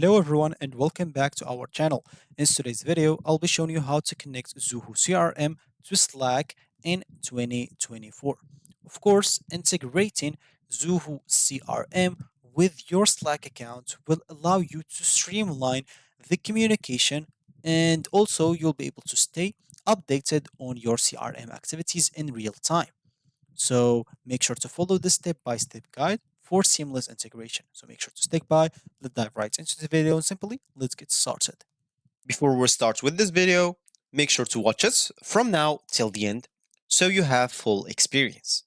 Hello everyone and welcome back to our channel. In today's video, I'll be showing you how to connect Zoho CRM to Slack in 2024. Of course, integrating Zoho CRM with your Slack account will allow you to streamline the communication, and also you'll be able to stay updated on your CRM activities in real time. So make sure to follow the step-by-step guide for seamless integration. So make sure to stick by. Let's dive right into the video and simply let's get started. Before we start with this video, make sure to watch us from now till the end so you have full experience.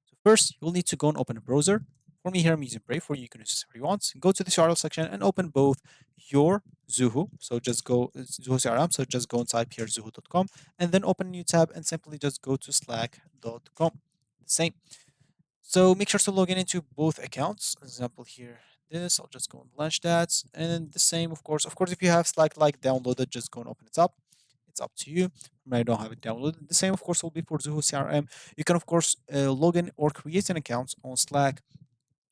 So first, you'll need to go and open a browser. For me here, I'm using Brave. For you, you can use whatever you want. Go to the URL section and open both your Zoho. So just go Zoho CRM. So just go and type here zoho.com and then open a new tab and simply just go to slack.com. The same. So make sure to log in into both accounts. Example here, this, I'll just go and launch that. And the same, of course. Of course, if you have Slack like downloaded, just go and open it up. It's up to you. I don't have it downloaded. The same, of course, will be for Zoho CRM. You can, of course, log in or create an account on Slack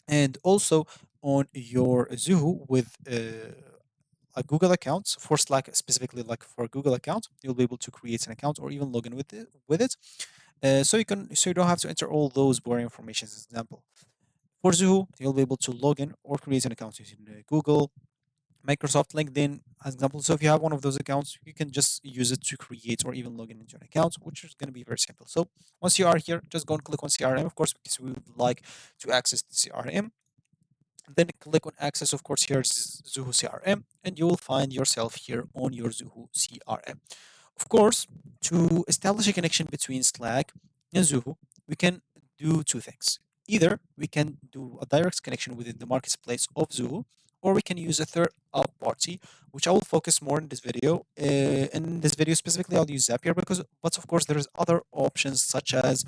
and also on your Zoho with a Google account for Slack, specifically like for a Google account. You'll be able to create an account or even log in with it. So you don't have to enter all those boring information. As example, for Zoho, you'll be able to log in or create an account using Google, Microsoft, LinkedIn, as example. So if you have one of those accounts, you can just use it to create or even log in into an account, which is going to be very simple. So once you are here, just go and click on CRM, of course, because we would like to access the CRM. Then click on access, of course, here's Zoho CRM, and you will find yourself here on your Zoho CRM. Of course, to establish a connection between Slack and Zoho, we can do two things. Either we can do a direct connection within the marketplace of Zoho, or we can use a third party, which I will focus more in this video. In this video specifically, I'll use Zapier but of course, there's other options such as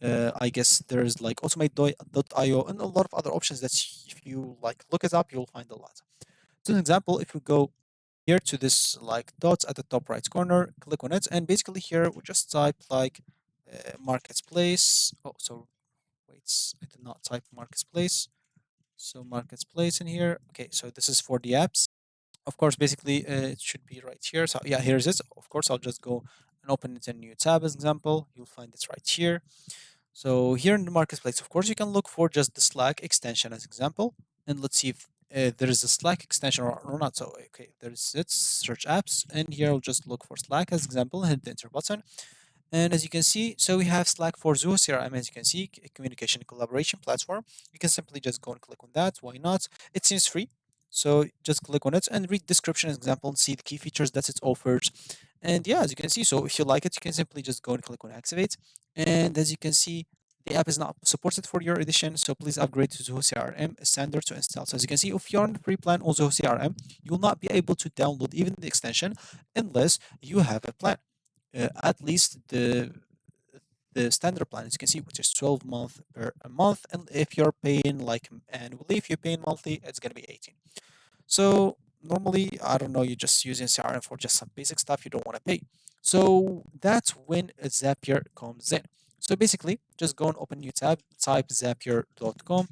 I guess there's like automate.io and a lot of other options that if you like look it up, you'll find a lot. So, an example, if we go here to this like dots at the top right corner, click on it, and basically here we just type like marketplace. Oh, so wait, I did not type marketplace. So marketplace in here. Okay, so this is for the apps. Of course, basically it should be right here. So yeah, here's it. Of course, I'll just go and open it in a new tab as example. You'll find it right here. So here in the marketplace, of course, you can look for just the Slack extension as example, and let's see if there is a Slack extension or not. So okay, there's it. Search apps, and here I'll just look for Slack as example. Hit the enter button, and as you can see, so we have Slack for Zoho CRM. As you can see, communication and collaboration platform. You can simply just go and click on that. Why not? It seems free. So just click on it and read description as example and see the key features that it offers. And yeah, as you can see, so if you like it, you can simply just go and click on activate. And as you can see, the app is not supported for your edition, so please upgrade to Zoho CRM standard to install. So as you can see, if you're on the free plan on Zoho CRM, you will not be able to download even the extension unless you have a plan. At least the standard plan, as you can see, which is 12 month per a month, and if you're paying like annually, if you're paying monthly, it's gonna be 18. So normally, I don't know, you're just using CRM for just some basic stuff you don't want to pay. So that's when Zapier comes in. So basically, just go and open a new tab, type zapier.com,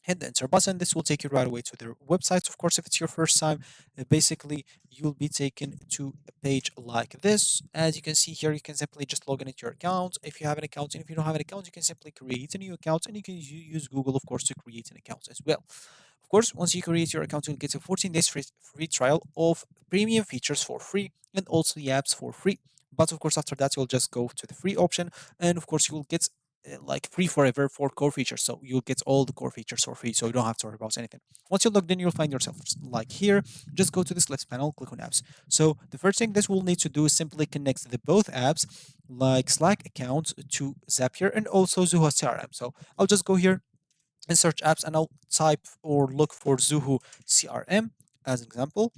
hit the enter button. This will take you right away to their website. Of course, if it's your first time, basically you'll be taken to a page like this. As you can see here, you can simply just log in into your account. If you have an account, and if you don't have an account, you can simply create a new account, and you can use Google, of course, to create an account as well. Of course, once you create your account, you'll get a 14 days free trial of premium features for free and also the apps for free. But of course, after that, you'll just go to the free option, and of course, you will get like free forever for core features. So you'll get all the core features for free. So you don't have to worry about anything. Once you're logged in, you'll find yourself like here. Just go to this list panel, click on apps. So the first thing this will need to do is simply connect the both apps like Slack account to Zapier and also Zoho CRM. So I'll just go here and search apps and I'll type or look for Zoho CRM as an example.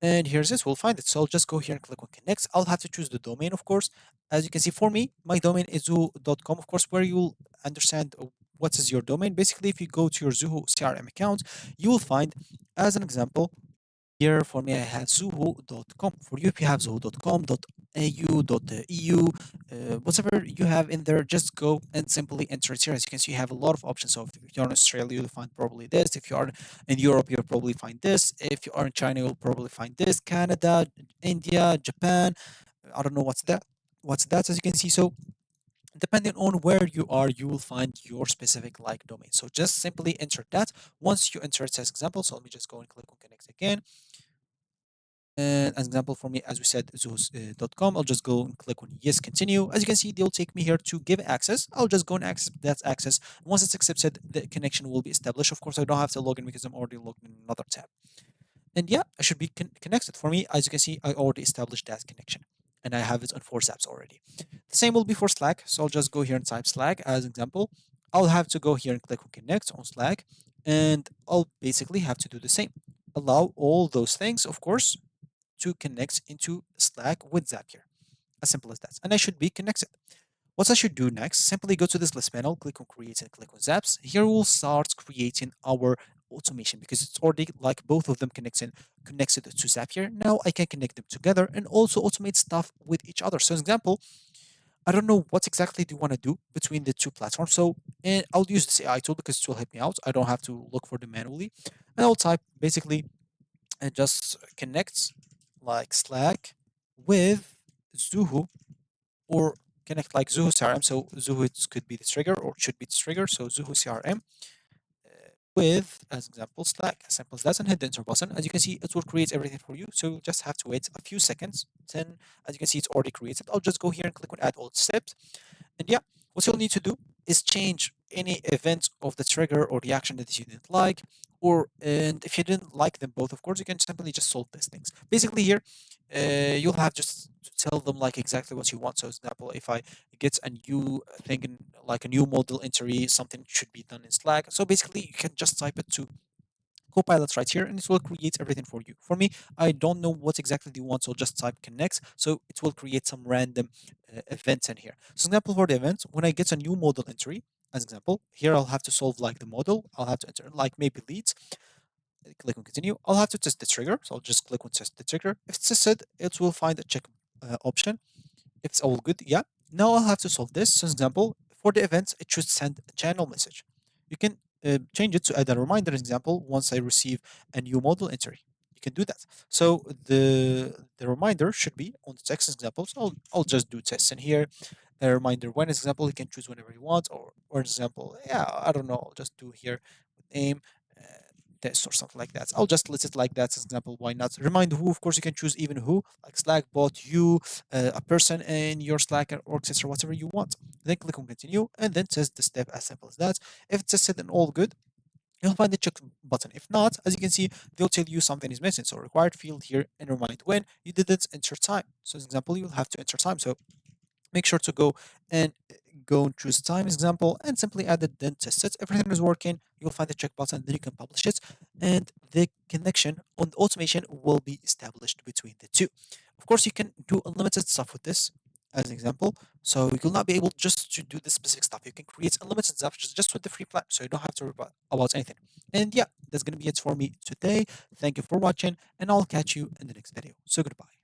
And here's this, we'll find it. So I'll just go here and click on connect. I'll have to choose the domain, of course. As you can see, for me, my domain is zoho.com, of course, where you'll understand what is your domain. Basically, if you go to your Zoho CRM account, you will find, as an example, here for me, I have zoho.com. For you, if you have zoho.com, .eu, whatever you have in there, just go and simply enter it here. As you can see, you have a lot of options. So if you're in Australia, you'll find probably this. If you are in Europe, you'll probably find this. If you are in China, you'll probably find this. Canada, India, Japan. I don't know what's that. What's that? As you can see, so depending on where you are, you will find your specific like domain. So just simply enter that. Once you enter it as example, so let me just go and click on connect again. And as example for me, as we said, Zoho.com, I'll just go and click on yes, continue. As you can see, they'll take me here to give access. I'll just go and accept that access. Once it's accepted, the connection will be established. Of course, I don't have to log in because I'm already logged in another tab. And yeah, I should be connected. For me, as you can see, I already established that connection and I have it on Force apps already. The same will be for Slack. So I'll just go here and type Slack as example. I'll have to go here and click on connect on Slack and I'll basically have to do the same. Allow all those things, of course, to connect into Slack with Zapier. As simple as that. And I should be connected. What I should do next, simply go to this list panel, click on create and click on Zaps. Here we'll start creating our automation because it's already like both of them connected to Zapier. Now I can connect them together and also automate stuff with each other. So as example, I don't know what exactly do you want to do between the two platforms. So I'll use this AI tool because it will help me out. I don't have to look for them manually. And I'll type basically and just connect like Slack with Zoho or connect like Zoho CRM. So Zoho could be the trigger or it should be the trigger. So Zoho CRM with, as example, Slack. As simple as that, and hit the enter button. As you can see, it will create everything for you. So you just have to wait a few seconds. Then, as you can see, it's already created. I'll just go here and click on add all steps. And yeah, what you'll need to do is change any event of the trigger or reaction that you didn't like. And if you didn't like them both, of course, you can simply just solve these things. Basically, here, you'll have just to tell them like exactly what you want. So, for example, if I get a new thing, like a new model entry, something should be done in Slack. So basically, you can just type it to Copilot right here and it will create everything for you. For me, I don't know what exactly you want, so just type connect. So it will create some random events in here. So example for the event, when I get a new model entry, as example, here I'll have to solve like the model. I'll have to enter like maybe leads. Click on continue. I'll have to test the trigger. So I'll just click on test the trigger. If it's tested, it will find a check option. If it's all good, yeah. Now I'll have to solve this. So example, for the event, it should send a channel message. You can change it to add a reminder example once I receive a new model entry. You can do that. So the reminder should be on the text example. So I'll just do tests in here. A reminder when example, you can choose whenever you want, or example, yeah, I don't know, I'll just do here with name. Test or something like that. I'll just list it like that as example. Why not? Remind who, of course, you can choose even who, like Slack bot, you, a person in your Slack or etc. Whatever you want. Then click on continue and then test the step as simple as that. If it's tested and all good, you'll find the check button. If not, as you can see, they'll tell you something is missing. So required field here and remind when you didn't enter time. So as example, you'll have to enter time. So make sure to go and go and choose time example and simply add it, then test it. Everything is working. You'll find the check button, then you can publish it, and the connection on the automation will be established between the two. Of course, you can do unlimited stuff with this as an example. So you'll not be able just to do the specific stuff. You can create unlimited stuff just with the free plan. So you don't have to worry about anything. And yeah, that's going to be it for me today. Thank you for watching, and I'll catch you in the next video. So goodbye.